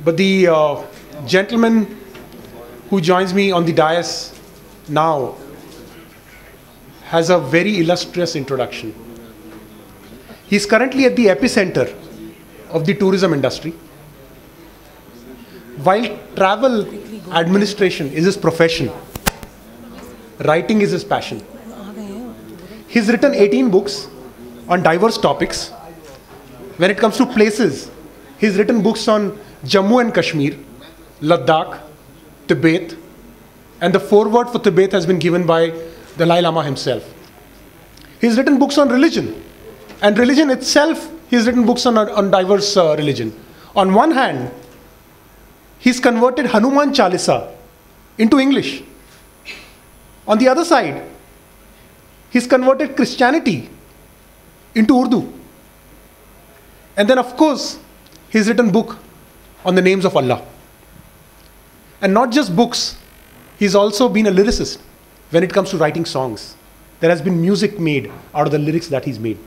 But the gentleman who joins me on the dais now has a very illustrious introduction. He's currently at the epicenter of the tourism industry. While travel administration is his profession, writing is his passion. He's written 18 books on diverse topics. When it comes to places, he's written books on Jammu and Kashmir, Ladakh, Tibet, and the foreword for Tibet has been given by the Dalai Lama himself. He's written books on religion, and religion itself, he's written books on diverse religion. On one hand, he's converted Hanuman Chalisa into English. On the other side, he's converted Christianity into Urdu. And then, of course, he's written a book on the names of Allah. And not just books, he's also been a lyricist when it comes to writing songs. There has been music made out of the lyrics that he's made.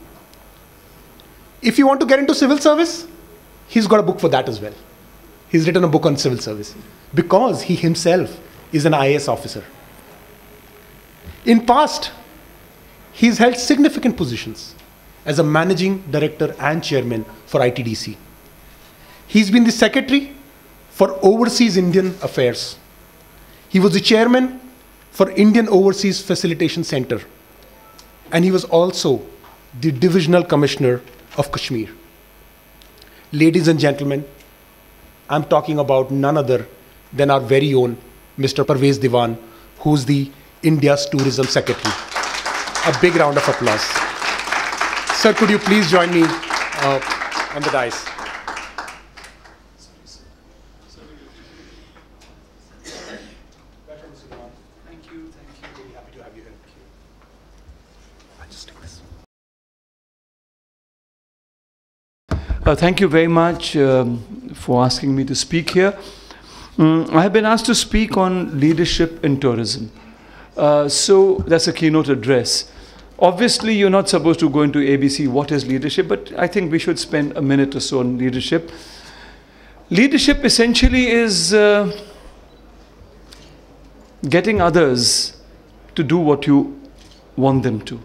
If you want to get into civil service, he's got a book for that as well. He's written a book on civil service because he himself is an IAS officer. In past, he's held significant positions as a managing director and chairman for ITDC. He's been the secretary for Overseas Indian Affairs. He was the chairman for Indian Overseas Facilitation Center. And he was also the divisional commissioner of Kashmir. Ladies and gentlemen, I'm talking about none other than our very own Mr. Parvez Dewan, who's the India's Tourism Secretary. A big round of applause. Sir, could you please join me on the dais? Welcome, Mr. Dewan. Thank you. Really happy to have you here. I'll just take this. Thank you very much for asking me to speak here. I have been asked to speak on leadership in tourism. So that's a keynote address. Obviously, you're not supposed to go into ABC, what is leadership, but I think we should spend a minute or so on leadership. Leadership essentially is getting others to do what you want them to.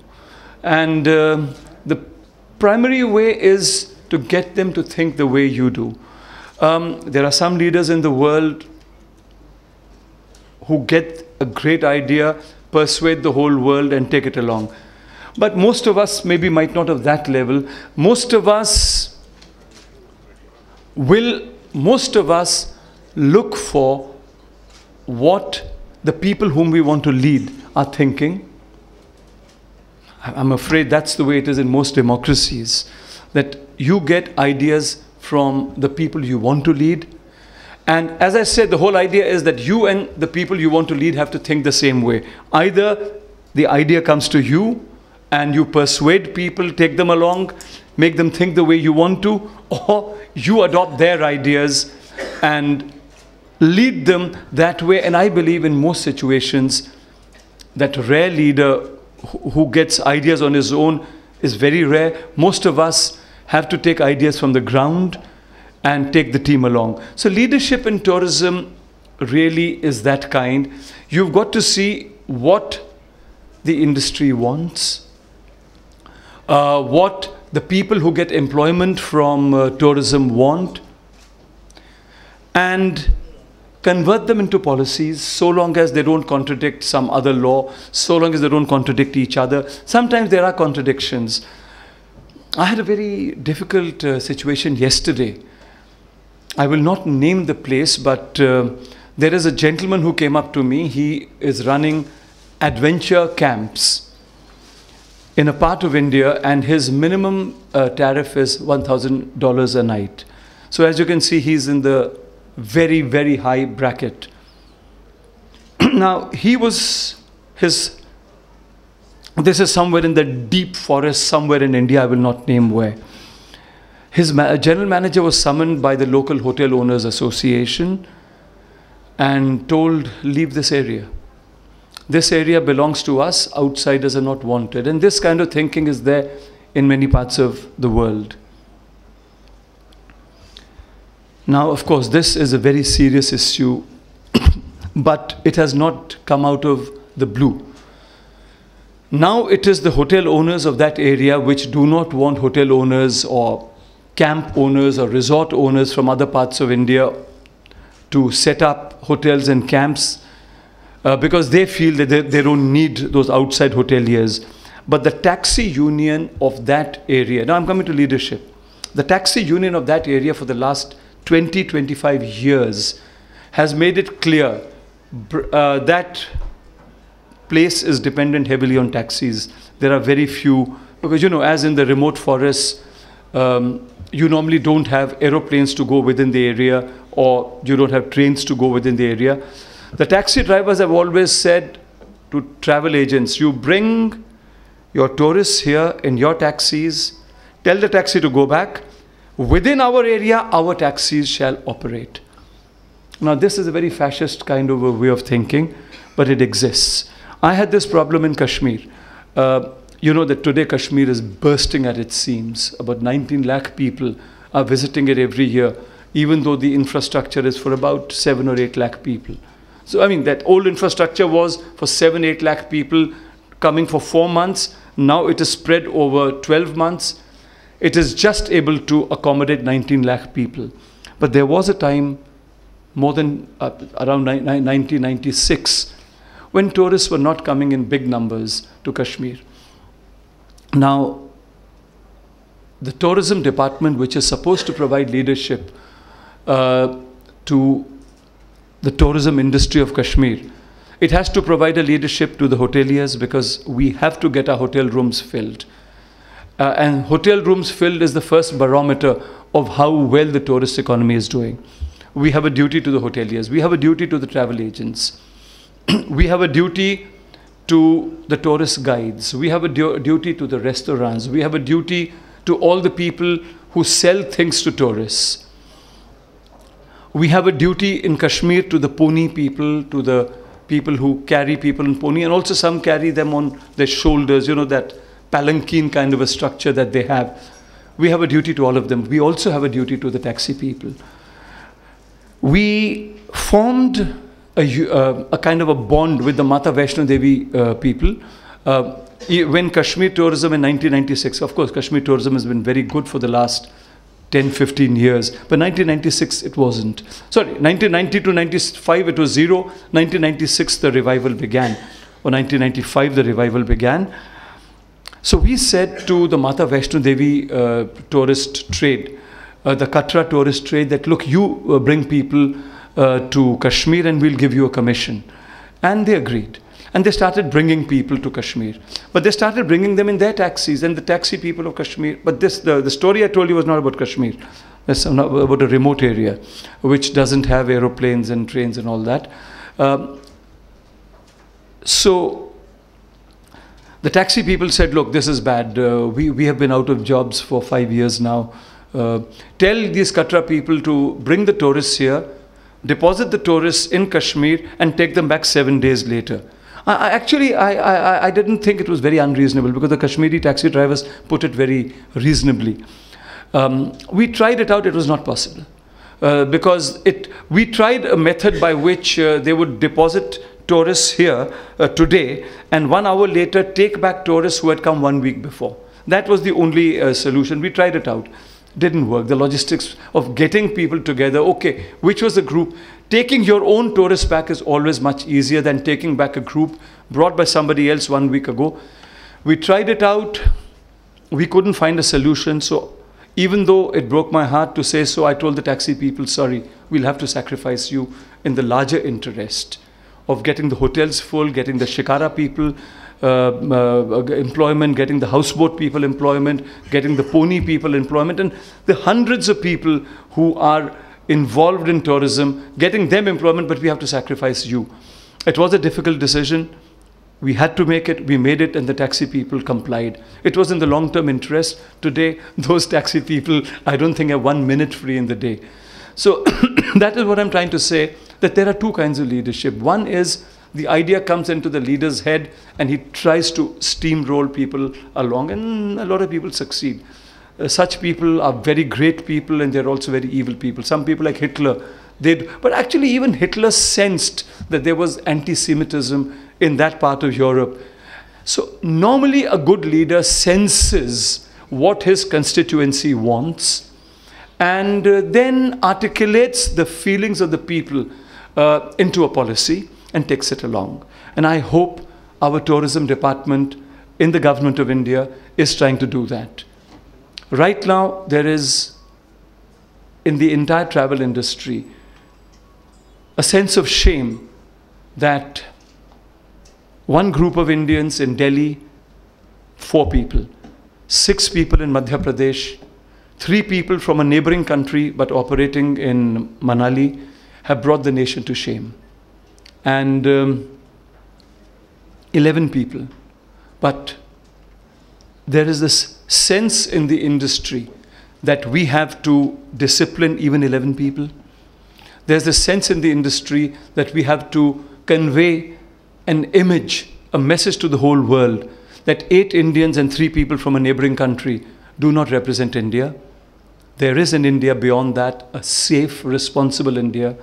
And the primary way is to get them to think the way you do. There are some leaders in the world who get a great idea, persuade the whole world and take it along. But most of us maybe might not have that level. Most of us look for what the people whom we want to lead are thinking. I'm afraid that's the way it is in most democracies, that you get ideas from the people you want to lead. And as I said, the whole idea is that you and the people you want to lead have to think the same way. Either the idea comes to you and you persuade people, take them along, make them think the way you want to, or you adopt their ideas and lead them that way. And I believe in most situations that rare leader who gets ideas on his own is very rare. Most of us have to take ideas from the ground and take the team along. So leadership in tourism really is that kind. You've got to see what the industry wants, what the people who get employment from tourism want, and convert them into policies so long as they don't contradict some other law, so long as they don't contradict each other. Sometimes there are contradictions. I had a very difficult situation yesterday. I will not name the place, but there is a gentleman who came up to me. He is running adventure camps in a part of India, and his minimum tariff is $1,000 a night. So as you can see, he's in the very, very high bracket. Now, this is somewhere in the deep forest, somewhere in India, I will not name where. His general manager was summoned by the local hotel owners association and told, leave this area. This area belongs to us, outsiders are not wanted. And this kind of thinking is there in many parts of the world. Now, of course, this is a very serious issue, but it has not come out of the blue. Now it is the hotel owners of that area which do not want hotel owners or camp owners or resort owners from other parts of India to set up hotels and camps because they feel that they don't need those outside hoteliers. But the taxi union of that area, now I'm coming to leadership, the taxi union of that area for the last 20-25 years has made it clear that place is dependent heavily on taxis. There are very few, because as in the remote forests, you normally don't have aeroplanes to go within the area, or you don't have trains to go within the area. The taxi drivers have always said to travel agents, you bring your tourists here in your taxis, tell the taxi to go back. Within our area, our taxis shall operate. Now, this is a very fascist kind of a way of thinking, but it exists. I had this problem in Kashmir. You know that today Kashmir is bursting at its seams. About 19 lakh people are visiting it every year, even though the infrastructure is for about 7 or 8 lakh people. So, I mean, that old infrastructure was for 7, 8 lakh people coming for 4 months. Now it is spread over 12 months. It is just able to accommodate 19 lakh people. But there was a time, more than around 1996, when tourists were not coming in big numbers to Kashmir. Now, the tourism department, which is supposed to provide leadership to the tourism industry of Kashmir, it has to provide a leadership to the hoteliers because we have to get our hotel rooms filled. And hotel rooms filled is the first barometer of how well the tourist economy is doing. We have a duty to the hoteliers. We have a duty to the travel agents. We have a duty to the tourist guides. We have a duty to the restaurants. We have a duty to all the people who sell things to tourists. We have a duty in Kashmir to the pony people, to the people who carry people in pony, and also some carry them on their shoulders, that palanquin kind of a structure that they have. We have a duty to all of them. We also have a duty to the taxi people. We formed a kind of a bond with the Mata Vaishno Devi people. When Kashmir tourism in 1996, of course, Kashmir tourism has been very good for the last 10, 15 years. But 1996, it wasn't. Sorry, 1990 to 95, it was zero. 1996, the revival began. Or 1995, the revival began. So we said to the Mata Vaishno Devi tourist trade, the Katra tourist trade, that look, you bring people to Kashmir and we'll give you a commission. And they agreed. And they started bringing people to Kashmir. But they started bringing them in their taxis, and the taxi people of Kashmir. But this, the story I told you was not about Kashmir. It's about a remote area, which doesn't have aeroplanes and trains and all that. So the taxi people said, look, this is bad. We have been out of jobs for 5 years now. Tell these Katra people to bring the tourists here, deposit the tourists in Kashmir, and take them back 7 days later. I didn't think it was very unreasonable, because the Kashmiri taxi drivers put it very reasonably. We tried it out, it was not possible. Because we tried a method by which they would deposit tourists here today, and 1 hour later take back tourists who had come 1 week before. That was the only solution. We tried it out. Didn't work. The logistics of getting people together, okay, which was the group? Taking your own tourists back is always much easier than taking back a group brought by somebody else 1 week ago. We tried it out. We couldn't find a solution. So even though it broke my heart to say so, I told the taxi people, sorry, we'll have to sacrifice you in the larger interest of getting the hotels full, getting the shikara people employment, getting the houseboat people employment, getting the pony people employment, and the hundreds of people who are involved in tourism, getting them employment, but we have to sacrifice you. It was a difficult decision. We had to make it, we made it, and the taxi people complied. It was in the long-term interest. Today, those taxi people, I don't think, have 1 minute free in the day. So that is what I'm trying to say, that there are two kinds of leadership. One is the idea comes into the leader's head and he tries to steamroll people along, and a lot of people succeed. such people are very great people and they're also very evil people. Some people like Hitler, but actually even Hitler sensed that there was anti-Semitism in that part of Europe. So normally a good leader senses what his constituency wants and then articulates the feelings of the people into a policy and takes it along. And I hope our tourism department in the government of India is trying to do that. Right now, there is, in the entire travel industry, a sense of shame that one group of Indians in Delhi, 4 people, 6 people in Madhya Pradesh, 3 people from a neighboring country but operating in Manali have brought the nation to shame. And 11 people. But there is this sense in the industry that we have to discipline even 11 people. There's this sense in the industry that we have to convey an image, a message to the whole world that 8 Indians and 3 people from a neighboring country do not represent India. There is an India beyond that, a safe, responsible India.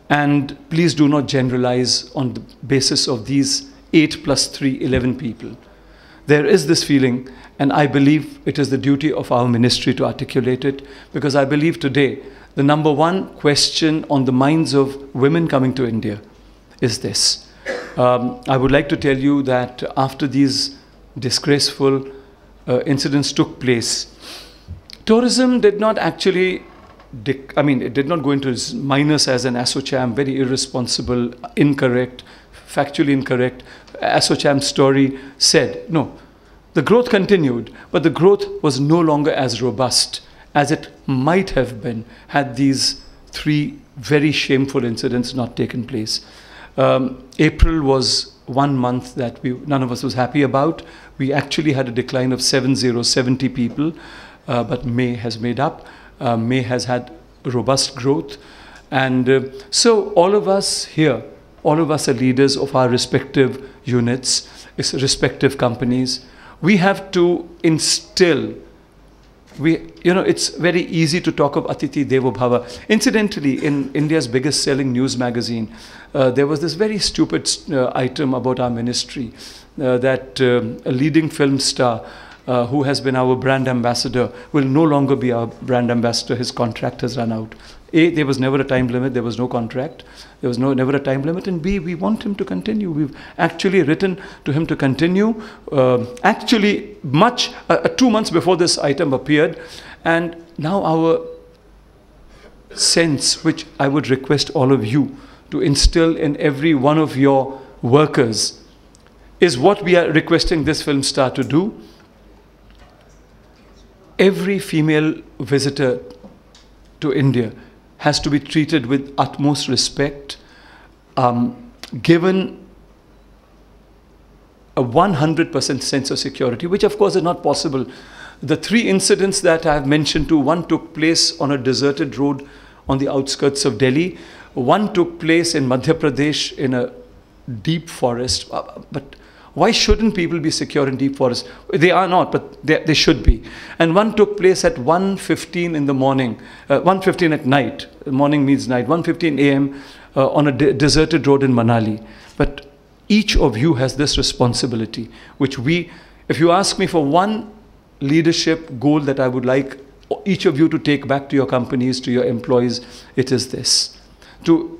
And please do not generalize on the basis of these 8 plus 3, 11 people. There is this feeling, and I believe it is the duty of our ministry to articulate it, because I believe today the number one question on the minds of women coming to India is this. I would like to tell you that after these disgraceful incidents took place, tourism did not actually, it did not go into minus as an ASSOCHAM, very irresponsible, incorrect, factually incorrect. ASSOCHAM story said, no, the growth continued, but the growth was no longer as robust as it might have been had these 3 very shameful incidents not taken place. April was one month that none of us was happy about. We actually had a decline of 70 people, but May has made up. May has had robust growth. And so all of us here, all of us are leaders of our respective units, respective companies. We have to instill, it's very easy to talk of Atiti Devo Bhava. Incidentally, in India's biggest selling news magazine, there was this very stupid item about our ministry, that a leading film star who has been our brand ambassador will no longer be our brand ambassador. His contract has run out. A, there was never a time limit. There was no contract. There was never a time limit. And B, we want him to continue. We've actually written to him to continue. Actually, 2 months before this item appeared. And now our sense, which I would request all of you to instill in every one of your workers, is what we are requesting this film star to do. Every female visitor to India has to be treated with utmost respect, given a 100% sense of security, which of course is not possible. The 3 incidents that I have mentioned to, one took place on a deserted road on the outskirts of Delhi, one took place in Madhya Pradesh in a deep forest, but why shouldn't people be secure in deep forests? They are not, but they should be. And one took place at 1:15 in the morning, 1:15 at night. Morning means night. 1:15 a.m. On a deserted road in Manali. But each of you has this responsibility, which if you ask me for one leadership goal that I would like each of you to take back to your companies, to your employees, it is this: to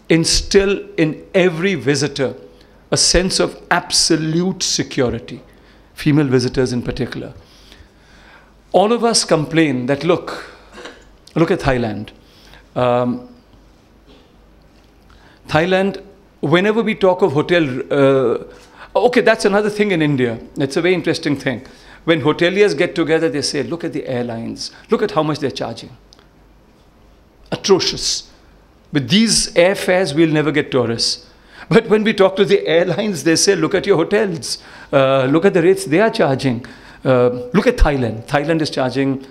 instill in every visitor a sense of absolute security, female visitors in particular. All of us complain that, look at Thailand. Thailand, whenever we talk of hotel, okay, that's another thing in India. It's a very interesting thing. When hoteliers get together, they say, look at the airlines, look at how much they're charging. Atrocious. With these airfares, we'll never get tourists. But when we talk to the airlines, they say, look at your hotels. Look at the rates they are charging. Look at Thailand. Thailand is charging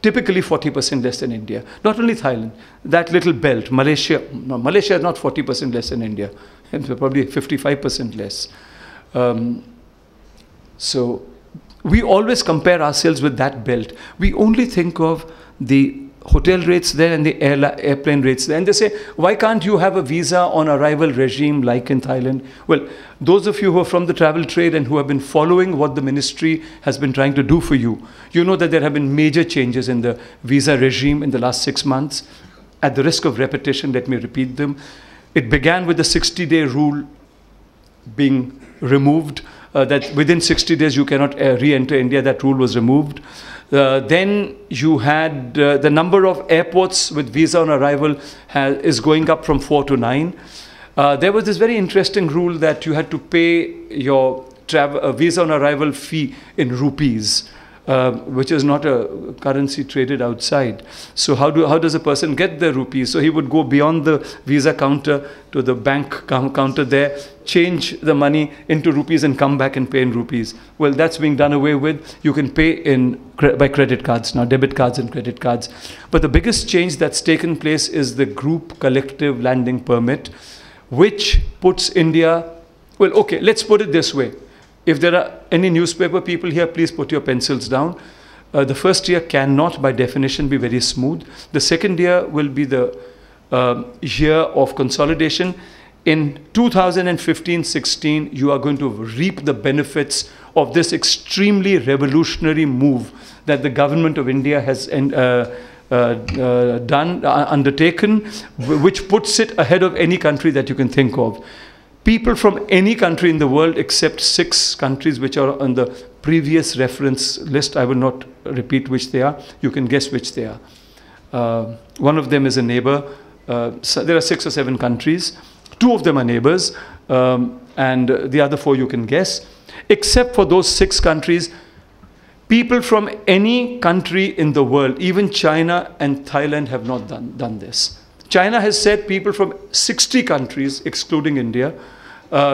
typically 40% less than India. Not only Thailand, that little belt, Malaysia. No, Malaysia is not 40% less than India. It's probably 55% less. So we always compare ourselves with that belt. We only think of the hotel rates there and the airplane rates there. And they say, why can't you have a visa on arrival regime like in Thailand? Well, those of you who are from the travel trade and who have been following what the ministry has been trying to do for you, you know that there have been major changes in the visa regime in the last 6 months. At the risk of repetition, let me repeat them. It began with the 60-day rule being removed, that within 60 days you cannot re-enter India. That rule was removed. Then you had the number of airports with visa on arrival is going up from 4 to 9. There was this very interesting rule that you had to pay your visa on arrival fee in rupees, which is not a currency traded outside. So how does a person get the rupees? So he would go beyond the visa counter to the bank counter there, change the money into rupees and come back and pay in rupees. Well, that's being done away with. You can pay by credit cards now, debit cards and credit cards. But the biggest change that's taken place is the group collective landing permit, which puts India, well, okay, let's put it this way. If there are any newspaper people here, please put your pencils down. The first year cannot, by definition, be very smooth. The second year will be the year of consolidation. In 2015-16, you are going to reap the benefits of this extremely revolutionary move that the government of India has undertaken, which puts it ahead of any country that you can think of. People from any country in the world except 6 countries which are on the previous reference list, I will not repeat which they are, you can guess which they are. One of them is a neighbor. So there are 6 or 7 countries. 2 of them are neighbors, and the other 4 you can guess. Except for those 6 countries, people from any country in the world, even China and Thailand, have not done this. China has said people from 60 countries, excluding India,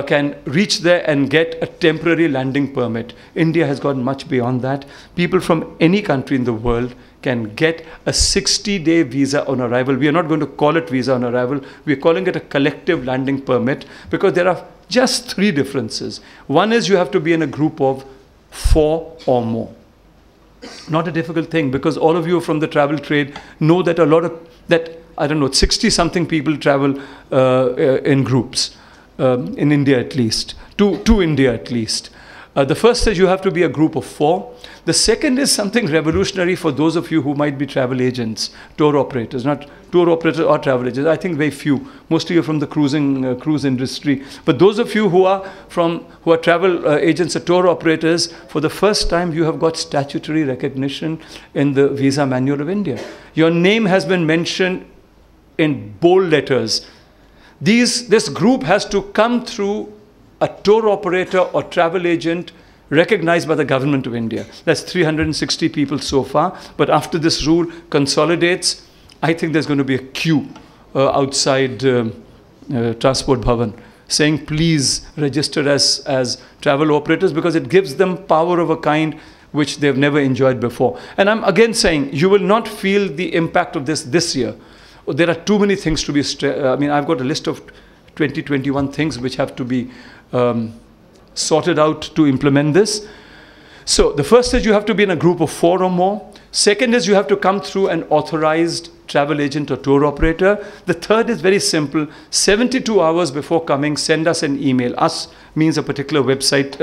can reach there and get a temporary landing permit. India has gone much beyond that. People from any country in the world can get a 60-day visa on arrival. We are not going to call it visa on arrival. We are calling it a collective landing permit because there are just 3 differences. One is you have to be in a group of 4 or more. Not a difficult thing, because all of you from the travel trade know that a lot of, I don't know, 60-something people travel in groups, in India at least, to India at least. The first is you have to be a group of 4. The second is something revolutionary for those of you who might be travel agents, tour operators, not tour operators or travel agents. I think very few. Mostly you're from the cruise industry. But those of you who are travel agents or tour operators, for the first time you have got statutory recognition in the Visa Manual of India. Your name has been mentioned in bold letters. This group has to come through a tour operator or travel agent recognized by the government of India. That's 360 people so far. But after this rule consolidates, I think there's going to be a queue outside Transport Bhavan saying, please register as travel operators, because it gives them power of a kind which they've never enjoyed before. And I'm again saying, you will not feel the impact of this year. There are too many things to be, I mean, I've got a list of 21 things which have to be sorted out to implement this. So the first is you have to be in a group of 4 or more. Second is you have to come through an authorized travel agent or tour operator. The third is very simple. 72 hours before coming, send us an email. Us means a particular website.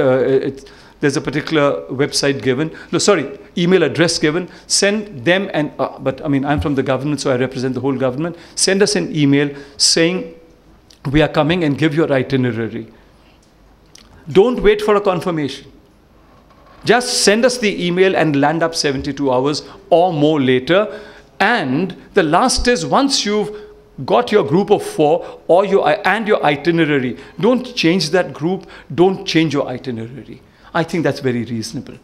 There's a particular website given. No, sorry, email address given. Send them and, but I mean, I'm from the government, so I represent the whole government. Send us an email saying, we are coming, and give your itinerary. Don't wait for a confirmation. Just send us the email and land up 72 hours or more later. And the last is, once you've got your group of 4 or your itinerary, don't change that group, don't change your itinerary. I think that's very reasonable.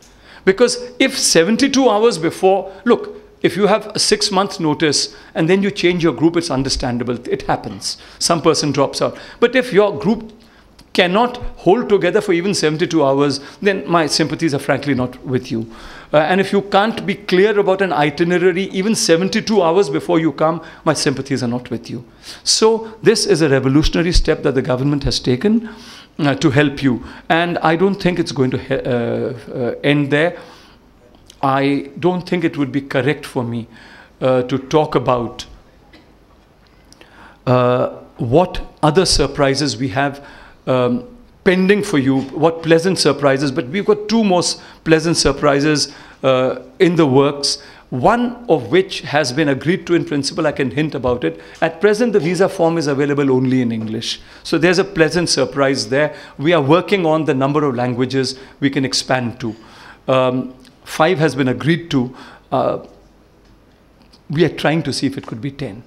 Because if 72 hours before, look, if you have a 6-month notice and then you change your group, it's understandable. It happens. Some person drops out. But if your group cannot hold together for even 72 hours, then my sympathies are frankly not with you. And if you can't be clear about an itinerary even 72 hours before you come, my sympathies are not with you. So this is a revolutionary step that the government has taken. to help you. And I don't think it's going to end there. I don't think it would be correct for me to talk about what other surprises we have pending for you, what pleasant surprises, but we've got two most pleasant surprises in the works, one of which has been agreed to in principle. I can hint about it. At present, the visa form is available only in English. So there's a pleasant surprise there. We are working on the number of languages we can expand to. 5 has been agreed to. We are trying to see if it could be 10.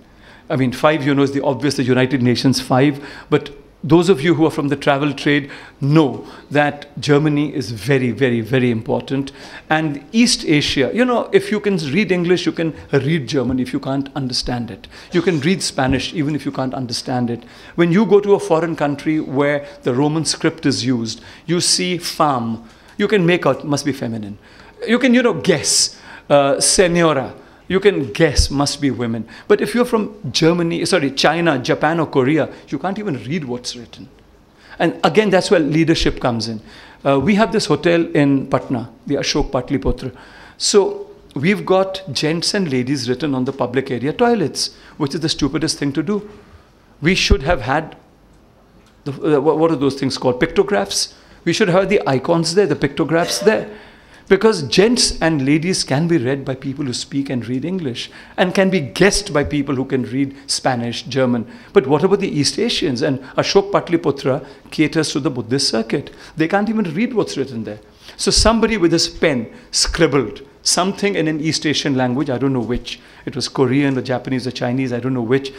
I mean, 5, you know, is the obvious, the United Nations 5, but those of you who are from the travel trade know that Germany is very, very, very important. And East Asia, you know, if you can read English, you can read German if you can't understand it. You can read Spanish even if you can't understand it. When you go to a foreign country where the Roman script is used, you see femme, you can make out, must be feminine. You can, you know, guess, senora. You can guess, must be women. But if you're from Germany, sorry, China, Japan or Korea, you can't even read what's written. And again, that's where leadership comes in. We have this hotel in Patna, the Ashok Patliputra. So we've got gents and ladies written on the public area toilets, which is the stupidest thing to do. We should have had, what are those things called? Pictographs. We should have the icons there, the pictographs there. Because gents and ladies can be read by people who speak and read English, and can be guessed by people who can read Spanish, German. But what about the East Asians? And Ashok Patliputra caters to the Buddhist circuit. They can't even read what's written there. So somebody with his pen scribbled something in an East Asian language, I don't know which. It was Korean or Japanese or Chinese, I don't know which.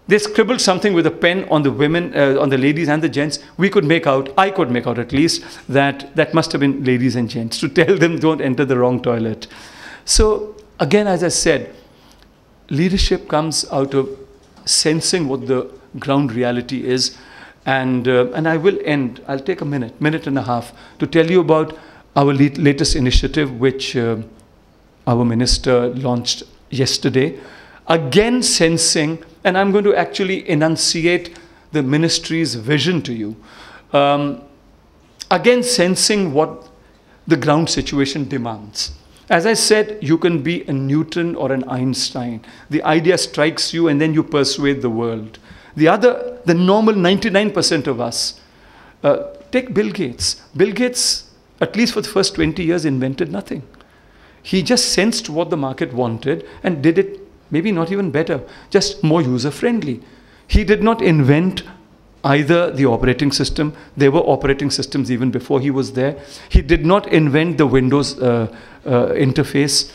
They scribbled something with a pen on the women, on the ladies and the gents. We could make out, I could make out at least, that must have been ladies and gents, to tell them don't enter the wrong toilet. So again, as I said, leadership comes out of sensing what the ground reality is. And I will end, I'll take a minute and a half to tell you about our latest initiative, which our minister launched yesterday. Again, sensing, and I'm going to actually enunciate the ministry's vision to you. Again, sensing what the ground situation demands. As I said, you can be a Newton or an Einstein. The idea strikes you and then you persuade the world. The normal 99% of us, take Bill Gates. Bill Gates, at least for the first 20 years, invented nothing. He just sensed what the market wanted and did it. Maybe not even better, just more user-friendly. He did not invent either the operating system. There were operating systems even before he was there. He did not invent the Windows interface.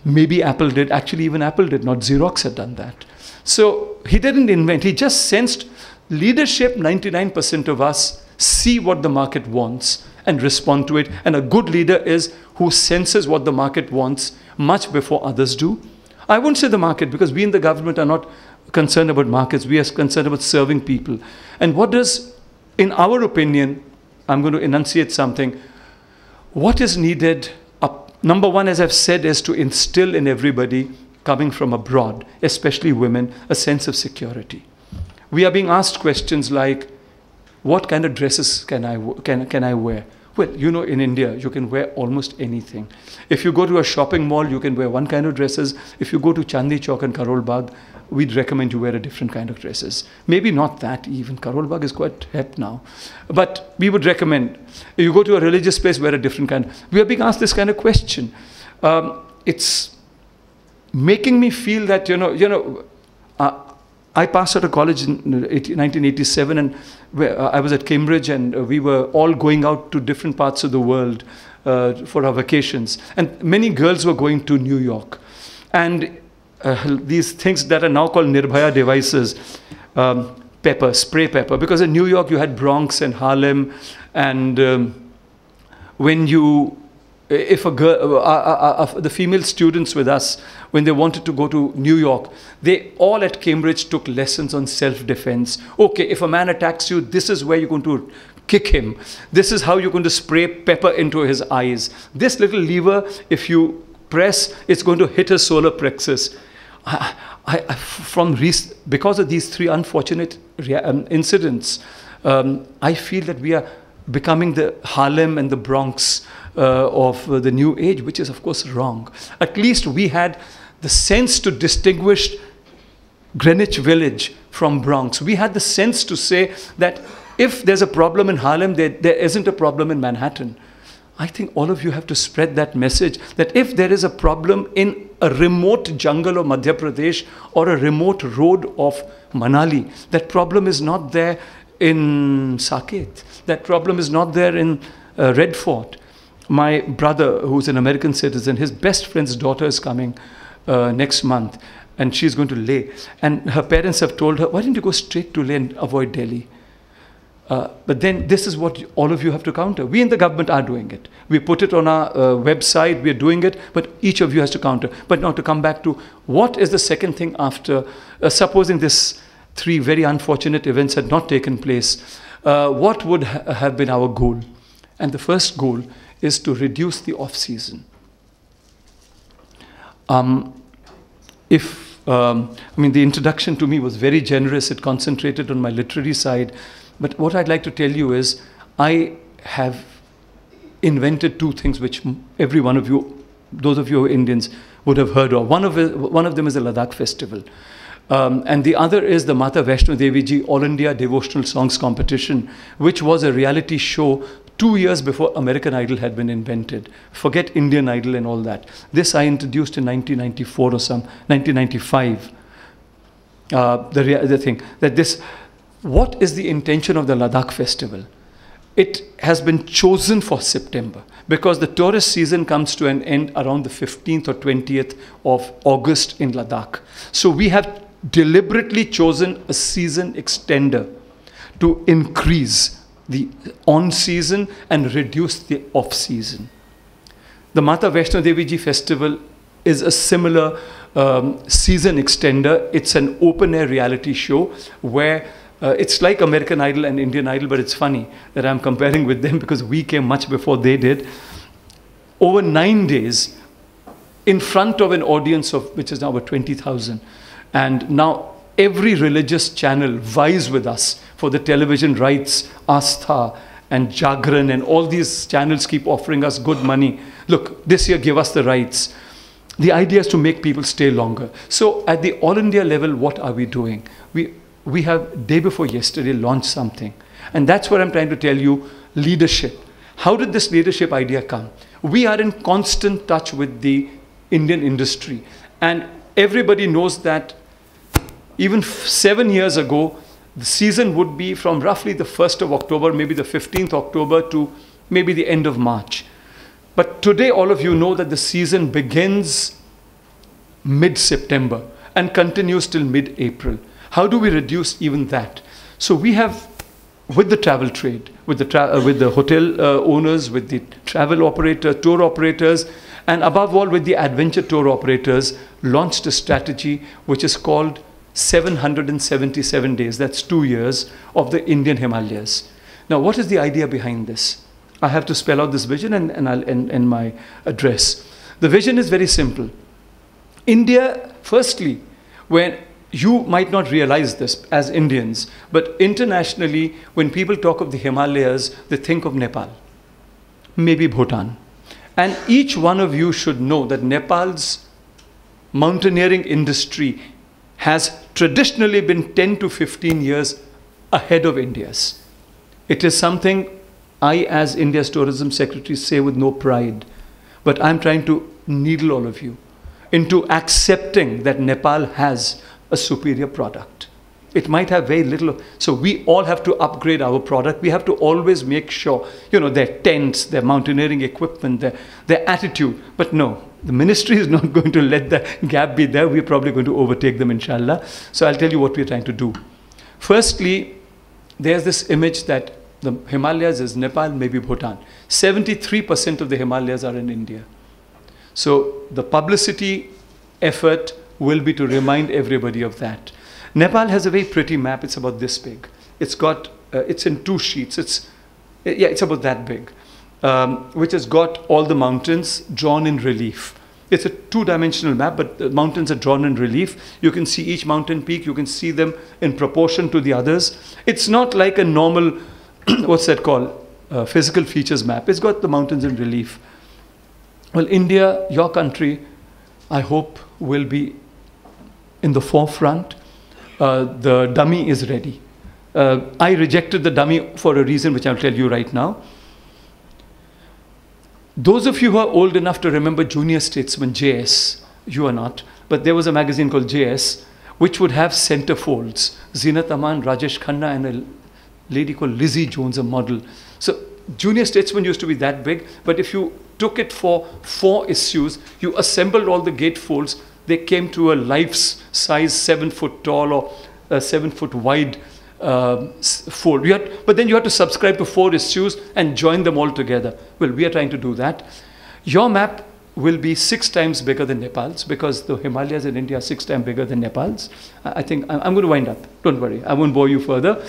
Maybe Apple did. Actually, even Apple did not. Xerox had done that. So he didn't invent. He just sensed leadership. 99% of us see what the market wants and respond to it. And a good leader is who senses what the market wants much before others do. I won't say the market, because we in the government are not concerned about markets. We are concerned about serving people. And what does, in our opinion, I'm going to enunciate something. What is needed, number one, as I've said, is to instill in everybody coming from abroad, especially women, a sense of security. We are being asked questions like, what kind of dresses can I wear? Well, you know, in India, you can wear almost anything. If you go to a shopping mall, you can wear one kind of dresses. If you go to Chandni Chowk and Karol Bagh, we'd recommend you wear a different kind of dresses. Maybe not that even. Karol Bagh is quite hip now. But we would recommend, if you go to a religious place, wear a different kind. We are being asked this kind of question. It's making me feel that, I passed out of college in 1987, and I was at Cambridge, and we were all going out to different parts of the world for our vacations. And many girls were going to New York. And these things that are now called Nirbhaya devices, spray pepper, because in New York you had Bronx and Harlem, and when you, if a girl, the female students with us, when they wanted to go to New York, they all at Cambridge took lessons on self-defense. Okay, if a man attacks you, this is where you're going to kick him. This is how you're going to spray pepper into his eyes. This little lever, if you press, it's going to hit his solar plexus. Because of these three unfortunate incidents, I feel that we are becoming the Harlem and the Bronx of the new age, which is of course wrong. At least we had the sense to distinguish Greenwich Village from Bronx. We had the sense to say that if there's a problem in Harlem, there isn't a problem in Manhattan. I think all of you have to spread that message, that if there is a problem in a remote jungle of Madhya Pradesh or a remote road of Manali, that problem is not there in Saket. That problem is not there in Red Fort. My brother, who's an American citizen, his best friend's daughter is coming next month, and she's going to Leh. And her parents have told her, why don't you go straight to Leh and avoid Delhi? But then this is what all of you have to counter. We in the government are doing it. We put it on our website, we are doing it, but each of you has to counter. But now to come back to what is the second thing after, supposing this 3 very unfortunate events had not taken place, what would have been our goal? And the first goal is to reduce the off-season. I mean, the introduction to me was very generous. It concentrated on my literary side. But what I'd like to tell you is, I have invented 2 things which every one of you, those of you who are Indians, would have heard of. One of them is the Ladakh Festival. And the other is the Mata Vaishno Devi Ji All India Devotional Songs Competition, which was a reality show 2 years before American Idol had been invented. Forget Indian Idol and all that. This I introduced in 1994 or 1995. The thing that this, what is the intention of the Ladakh Festival? It has been chosen for September because the tourist season comes to an end around the 15th or 20th of August in Ladakh. So we have deliberately chosen a season extender to increase the on-season and reduce the off-season. The Mata Vaishno Devi Ji Festival is a similar season extender. It's an open-air reality show where it's like American Idol and Indian Idol, but it's funny that I'm comparing with them because we came much before they did. Over 9 days, in front of an audience of, which is now about 20,000. And now every religious channel vies with us for the television rights. Astha and Jagran and all these channels keep offering us good money. Look, this year give us the rights. The idea is to make people stay longer. So at the All India level, what are we doing? We have, day before yesterday, launched something. And that's what I'm trying to tell you, leadership. How did this leadership idea come? We are in constant touch with the Indian industry. And everybody knows that even 7 years ago, the season would be from roughly the 1st of October, maybe the 15th October to maybe the end of March. But today, all of you know that the season begins mid-September and continues till mid-April. How do we reduce even that? So we have, with the travel trade, with the hotel owners, with the travel operator, tour operators, and above all with the adventure tour operators, launched a strategy which is called 777 days, that's 2 years, of the Indian Himalayas. Now, what is the idea behind this? I have to spell out this vision and I'll end my address. The vision is very simple. India, firstly, when you might not realize this as Indians, but internationally, when people talk of the Himalayas, they think of Nepal, maybe Bhutan. And each one of you should know that Nepal's mountaineering industry has traditionally been 10 to 15 years ahead of India's. It is something I, as India's Tourism Secretary, say with no pride. But I'm trying to needle all of you into accepting that Nepal has a superior product. It might have very little. So we all have to upgrade our product. We have to always make sure, you know, their tents, their mountaineering equipment, their attitude. But no, the ministry is not going to let the gap be there. We're probably going to overtake them, inshallah. So I'll tell you what we're trying to do. Firstly, there's this image that the Himalayas is Nepal, maybe Bhutan. 73% of the Himalayas are in India. So the publicity effort will be to remind everybody of that. Nepal has a very pretty map. It's about this big. It's got, it's in 2 sheets. It's about that big, which has got all the mountains drawn in relief. It's a two-dimensional map, but the mountains are drawn in relief. You can see each mountain peak. You can see them in proportion to the others. It's not like a normal, what's that called, physical features map. It's got the mountains in relief. Well, India, your country, I hope will be in the forefront. The dummy is ready. I rejected the dummy for a reason which I'll tell you right now. Those of you who are old enough to remember Junior Statesman, JS, you are not, but there was a magazine called JS, which would have centerfolds. Zinat Aman, Rajesh Khanna, and a lady called Lizzie Jones, a model. So Junior Statesman used to be that big, but if you took it for 4 issues, you assembled all the gatefolds, they came to a life-size 7 foot tall or 7 foot wide fold. But then you had to subscribe to 4 issues and join them all together. Well, we are trying to do that. Your map will be 6 times bigger than Nepal's, because the Himalayas in India are 6 times bigger than Nepal's. I think I'm going to wind up. Don't worry, I won't bore you further.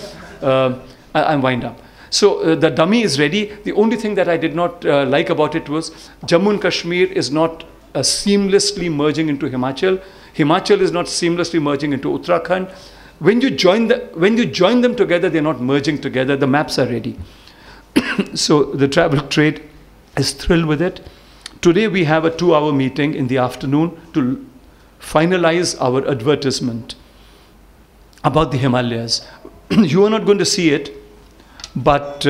I'm wind up. So the dummy is ready. The only thing that I did not like about it was Jammu and Kashmir is not seamlessly merging into Himachal. Himachal is not seamlessly merging into Uttarakhand. When you join them together, they're not merging together. The maps are ready. So the travel trade is thrilled with it. Today we have a 2-hour meeting in the afternoon to finalize our advertisement about the Himalayas. You are not going to see it, but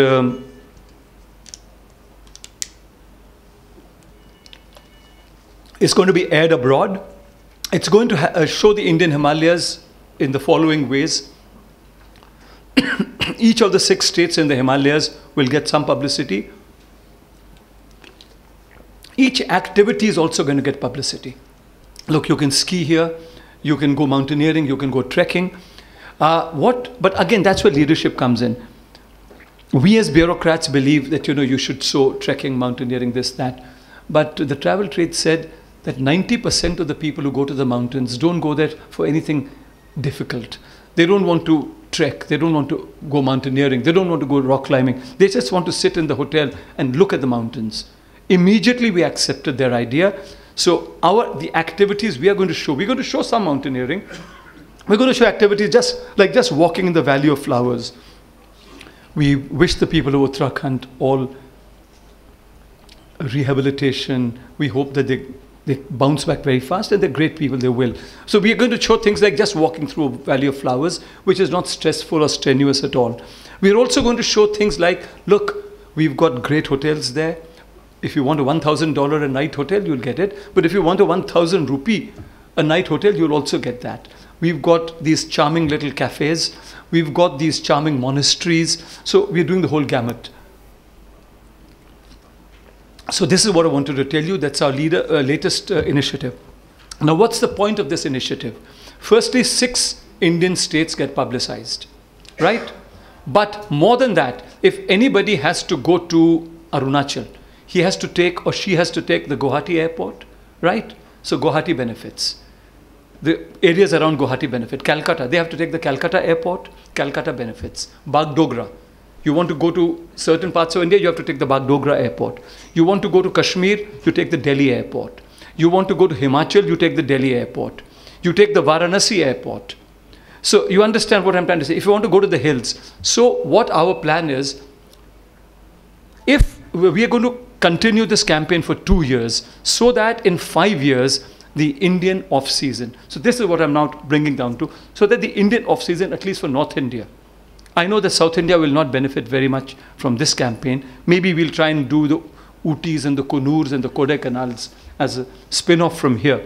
it's going to be aired abroad. It's going to show the Indian Himalayas in the following ways. Each of the 6 states in the Himalayas will get some publicity. Each activity is also going to get publicity. Look, you can ski here, you can go mountaineering, you can go trekking. But again, that's where leadership comes in. We as bureaucrats believe that, you should show trekking, mountaineering, this, that. But the travel trade said that 90% of the people who go to the mountains don't go there for anything difficult. They don't want to trek, they don't want to go mountaineering, they don't want to go rock climbing. They just want to sit in the hotel and look at the mountains. Immediately we accepted their idea. So the activities we are going to show, we're going to show some mountaineering. We're going to show activities just walking in the Valley of Flowers. We wish the people of Uttarakhand all rehabilitation. We hope that they bounce back very fast, and they're great people, they will. So we are going to show things like just walking through a Valley of Flowers, which is not stressful or strenuous at all. We are also going to show things like, look, we've got great hotels there. If you want a $1,000 a night hotel, you'll get it. But if you want a 1,000 rupee a night hotel, you'll also get that. We've got these charming little cafes. We've got these charming monasteries. So we're doing the whole gamut. So this is what I wanted to tell you. That's our latest initiative. Now, what's the point of this initiative? Firstly, 6 Indian states get publicized, right? But more than that, if anybody has to go to Arunachal, he has to take or she has to take the Guwahati airport, right? So Guwahati benefits. The areas around Guwahati benefit. Calcutta, they have to take the Calcutta airport, Calcutta benefits. Bagdogra, you want to go to certain parts of India, you have to take the Bagdogra airport. You want to go to Kashmir, you take the Delhi airport. You want to go to Himachal, you take the Delhi airport. You take the Varanasi airport. So you understand what I'm trying to say. If you want to go to the hills. So what our plan is, if we are going to continue this campaign for 2 years, so that in 5 years, the Indian off-season. So this is what I'm now bringing down to, so that the Indian off-season, at least for North India. I know that South India will not benefit very much from this campaign. Maybe we'll try and do the Ootis and the Kunurs and the Kodaikanals as a spin-off from here.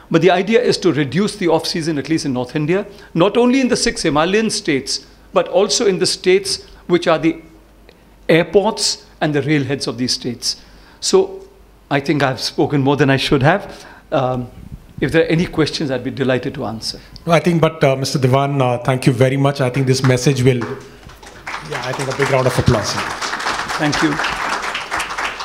But the idea is to reduce the off-season, at least in North India, not only in the 6 Himalayan states, but also in the states which are the airports and the railheads of these states. So I think I've spoken more than I should have. If there are any questions, I'd be delighted to answer. No, I think, but Mr. Dewan, thank you very much. I think this message will, I think a big round of applause. Thank you.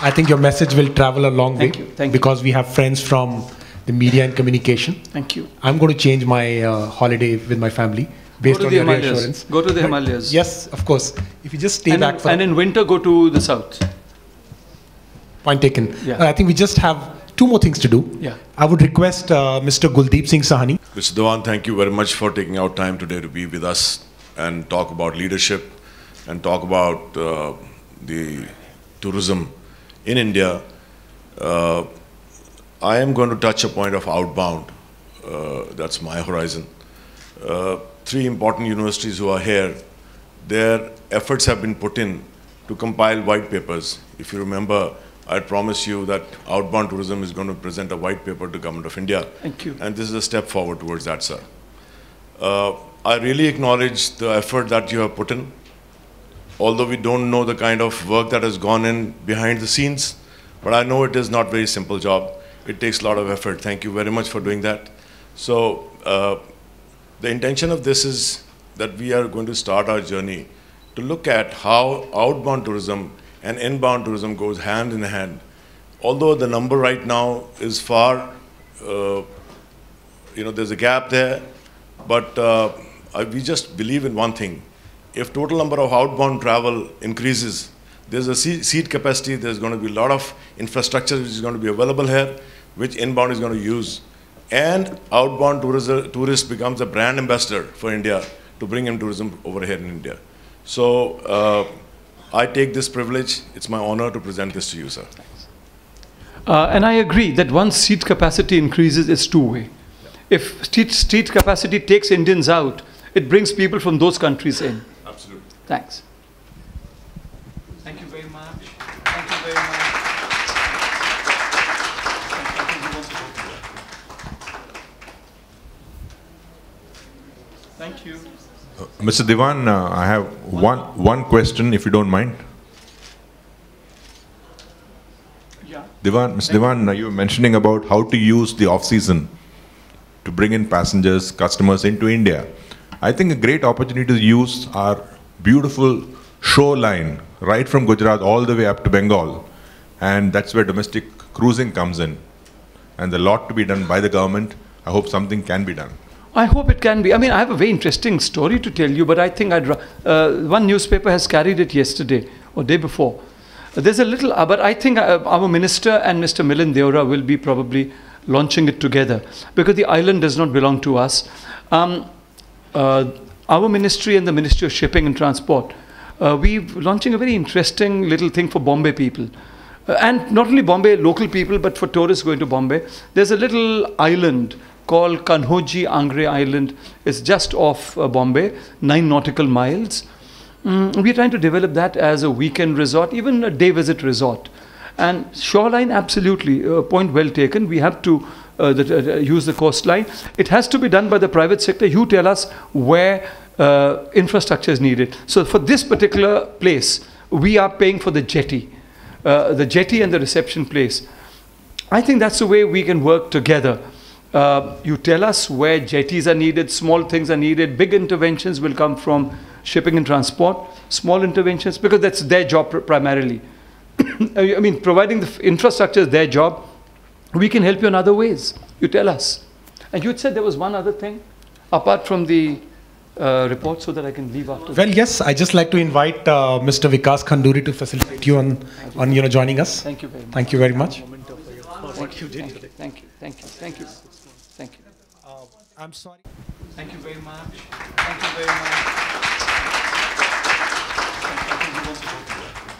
I think your message will travel a long way. Thank you. Because we have friends from the media and communication. Thank you. I'm going to change my holiday with my family based on your reassurance. Go to the Himalayas. Yes, of course. If you just stay back for... And in winter, go to the south. Point taken. Yeah. I think we just have two more things to do. Yeah. I would request Mr. Guldeep Singh Sahani. Mr. Dewan, thank you very much for taking out time today to be with us and talk about leadership and talk about the tourism in India. I am going to touch a point of outbound. That's my horizon. Three important universities who are here, their efforts have been put in to compile white papers. If you remember, I promised you that outbound tourism is going to present a white paper to Government of India. Thank you. And this is a step forward towards that, sir. I really acknowledge the effort that you have put in. Although we don't know the kind of work that has gone in behind the scenes, but I know it is not a very simple job. It takes a lot of effort. Thank you very much for doing that. So the intention of this is that we are going to start our journey to look at how outbound tourism and inbound tourism goes hand in hand. Although the number right now is far, there's a gap there, but we just believe in one thing. If total number of outbound travel increases, there's a seat capacity, there's going to be a lot of infrastructure which is going to be available here, which inbound is going to use. And outbound tourist becomes a brand ambassador for India to bring in tourism over here in India. So I take this privilege. It's my honor to present this to you, sir. And I agree that once seat capacity increases, it's two-way. If seat capacity takes Indians out, it brings people from those countries in. Absolutely. Thanks. Thank you very much. Thank you very much. Thank you. Mr. Dewan, I have one question, if you don't mind. Yeah. Dewan, Mr. Dewan, you were mentioning about how to use the off-season to bring in passengers, customers into India. I think a great opportunity to use our beautiful shoreline right from Gujarat all the way up to Bengal. And that's where domestic cruising comes in. And there's a lot to be done by the government. I hope something can be done. I hope it can be. I mean, I have a very interesting story to tell you, but I think one newspaper has carried it yesterday or day before. There's a little, but I think our minister and Mr. Milind Deora will be probably launching it together because the island does not belong to us. Our ministry and the Ministry of Shipping and Transport, we're launching a very interesting little thing for Bombay people. And not only Bombay local people, but for tourists going to Bombay. There's a little island called Kanhoji Angre Island. It's just off Bombay, 9 nautical miles. We're trying to develop that as a weekend resort, even a day visit resort. And shoreline, absolutely, point well taken. We have to use the coastline. It has to be done by the private sector. You tell us where infrastructure is needed. So for this particular place, we are paying for the jetty and the reception place. I think that's the way we can work together. You tell us where jetties are needed, small things are needed, big interventions will come from shipping and transport, small interventions, because that's their job primarily. I mean, providing the infrastructure is their job. We can help you in other ways. You tell us. And you had said there was one other thing, apart from the report, so that I can leave after. Well, yes, I just like to invite Mr. Vikas Khanduri to facilitate you on joining us. Thank you very much. Thank you very much. What you did today. Thank you. Thank you. Thank you. Thank you. I'm sorry. Thank you very much. Thank you very much. Thank you.